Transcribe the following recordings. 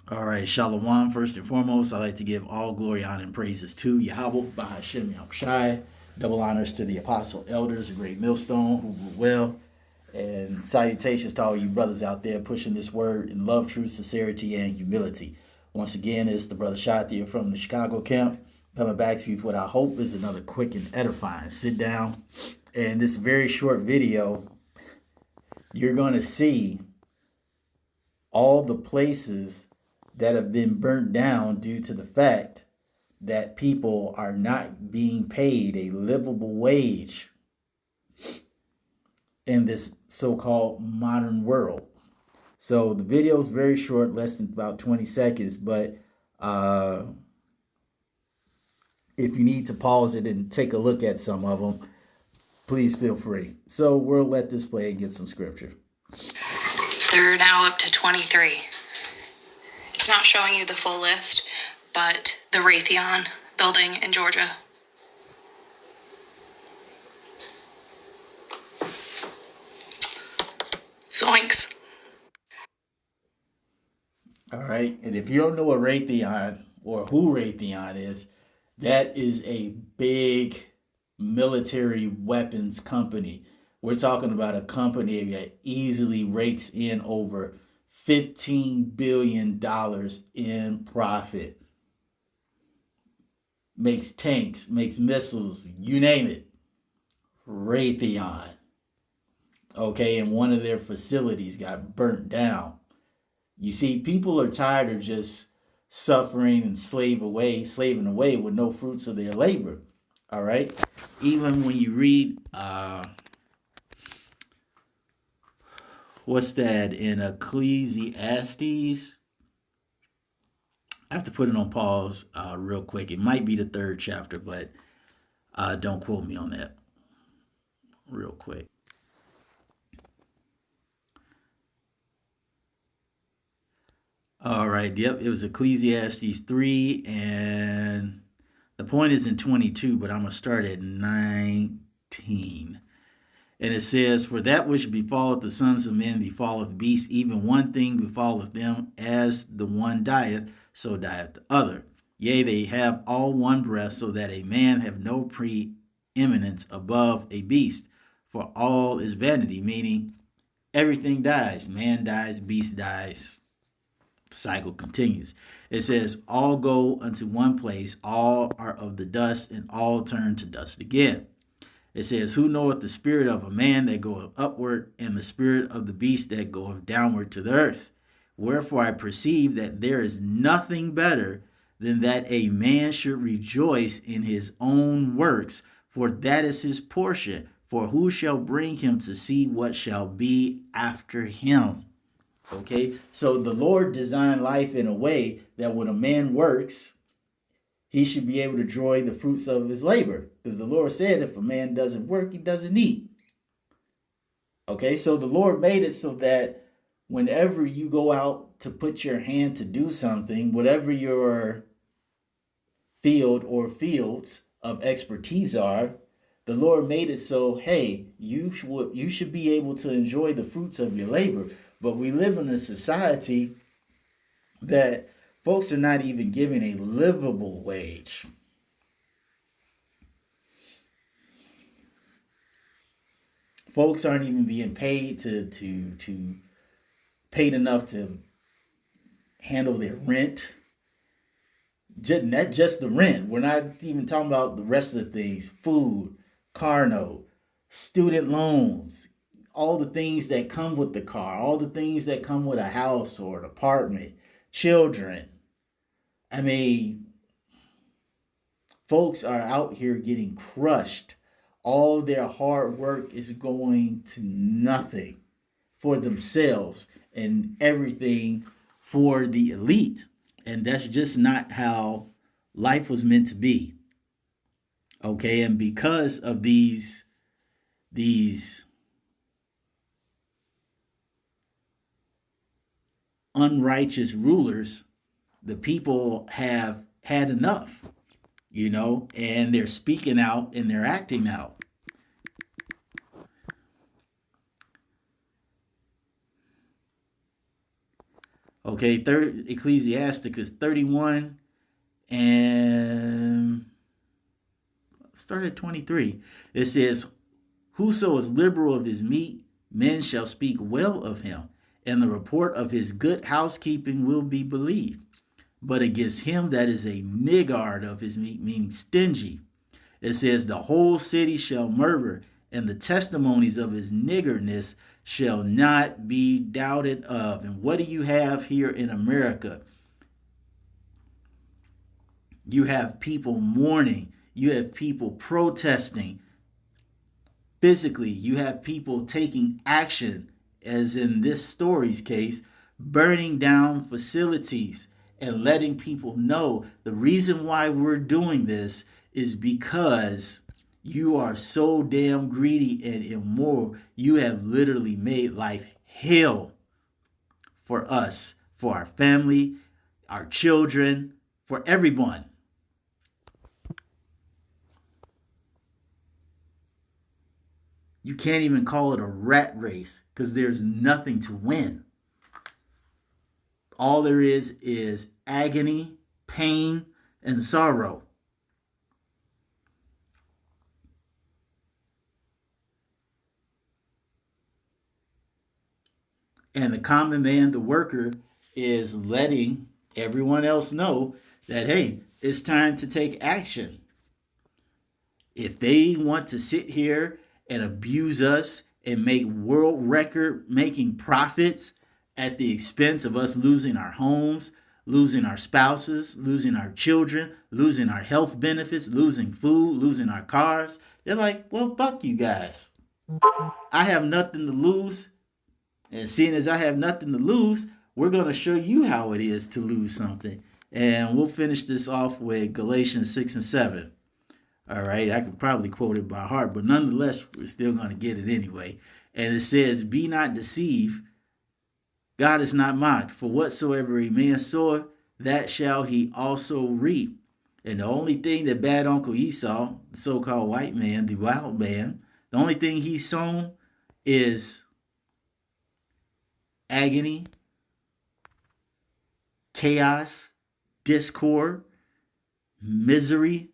All right, Shalom. First and foremost, I'd like to give all glory, honor, and praises to Yahweh, Bahashem Yahushai. Double honors to the apostle elders, a great millstone who rule well. And salutations to all you brothers out there pushing this word in love, truth, sincerity, and humility. Once again, it's the brother Shatia from the Chicago camp coming back to you with what I hope is another quick and edifying. Sit down. And this very short video, you're going to see all the places that have been burnt down due to the fact that people are not being paid a livable wage in this so-called modern world. So the video is very short, less than about 20 seconds, but if you need to pause it and take a look at some of them, please feel free. So we'll let this play and get some scripture. They're now up to 23. It's not showing you the full list, but the Raytheon building in Georgia. Zoinks. All right. And if you don't know what Raytheon or who Raytheon is, that is a big military weapons company. We're talking about a company that easily rakes in over $15 billion in profit. Makes tanks, makes missiles, you name it. Raytheon. Okay, and one of their facilities got burnt down. You see, people are tired of just suffering and slaving away with no fruits of their labor. All right? Even when you read what's that in Ecclesiastes? I have to put it on pause real quick. It might be the 3rd chapter, but don't quote me on that real quick. All right, yep, it was Ecclesiastes 3, and the point is in 22, but I'm going to start at 19. And it says, "For that which befalleth the sons of men befalleth beasts, even one thing befalleth them, as the one dieth, so dieth the other. Yea, they have all one breath, so that a man have no preeminence above a beast. For all is vanity," meaning everything dies. Man dies, beast dies. The cycle continues. It says, "All go unto one place, all are of the dust, and all turn to dust again." It says, "Who knoweth the spirit of a man that goeth upward, and the spirit of the beast that goeth downward to the earth? Wherefore I perceive that there is nothing better than that a man should rejoice in his own works, for that is his portion. For who shall bring him to see what shall be after him?" Okay, so the Lord designed life in a way that when a man works, he should be able to enjoy the fruits of his labor. Because the Lord said if a man doesn't work, he doesn't eat. Okay, so the Lord made it so that whenever you go out to put your hand to do something, whatever your field or fields of expertise are, the Lord made it so, hey, you should be able to enjoy the fruits of your labor. But we live in a society that folks are not even given a livable wage. Folks aren't even being paid to paid enough to handle their rent. Just the rent. We're not even talking about the rest of the things: food, car note, student loans, all the things that come with the car, all the things that come with a house or an apartment, children. I mean, folks are out here getting crushed. All their hard work is going to nothing for themselves and everything for the elite. And that's just not how life was meant to be. Okay, and because of these unrighteous rulers, the people have had enough, and they're speaking out and they're acting out. Okay, third Ecclesiasticus 31 and start at 23. It says, whoso is liberal of his meat, men shall speak well of him, and the report of his good housekeeping will be believed. But against him that is a niggard of his meat, meaning stingy, it says, the whole city shall murmur, and the testimonies of his niggardness shall not be doubted of. And what do you have here in America? You have people mourning, you have people protesting physically, you have people taking action, as in this story's case, burning down facilities and letting people know the reason why we're doing this is because you are so damn greedy and immoral. You have literally made life hell for us, for our family, our children, for everyone. You can't even call it a rat race because there's nothing to win. All there is agony, pain, and sorrow. And the common man, the worker, is letting everyone else know that, hey, it's time to take action. If they want to sit here and abuse us and make world record making profits at the expense of us losing our homes, losing our spouses, losing our children, losing our health benefits, losing food, losing our cars, they're like, well, fuck you guys. I have nothing to lose. And seeing as I have nothing to lose, we're going to show you how it is to lose something. And we'll finish this off with Galatians 6 and 7. All right, I could probably quote it by heart, but nonetheless, we're still going to get it anyway. And it says, be not deceived. God is not mocked. For whatsoever a man soweth, that shall he also reap. And the only thing that bad Uncle Esau, the so-called white man, the wild man, the only thing he's sown is agony, chaos, discord, misery.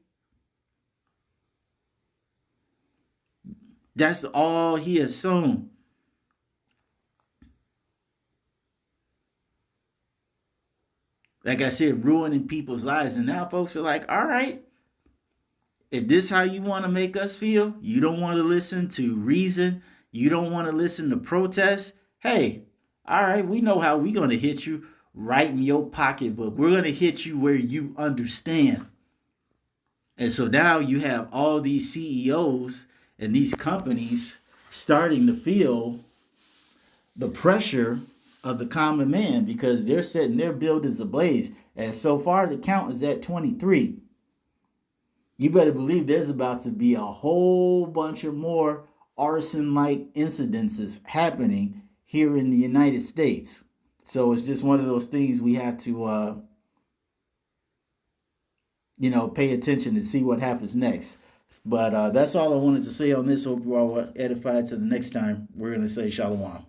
That's all he has sown. Like I said, ruining people's lives. And now folks are like, all right, if this is how you want to make us feel, you don't want to listen to reason, you don't want to listen to protest, hey, all right, we know how we're going to hit you right in your pocketbook. We're going to hit you where you understand. And so now you have all these CEOs and these companies starting to feel the pressure of the common man because they're setting their buildings ablaze. And so far, the count is at 23. You better believe there's about to be a whole bunch of more arson-like incidences happening here in the United States. So it's just one of those things we have to, pay attention to see what happens next. But that's all I wanted to say on this. Hope you all were edified. To the next time, we're going to say shalom.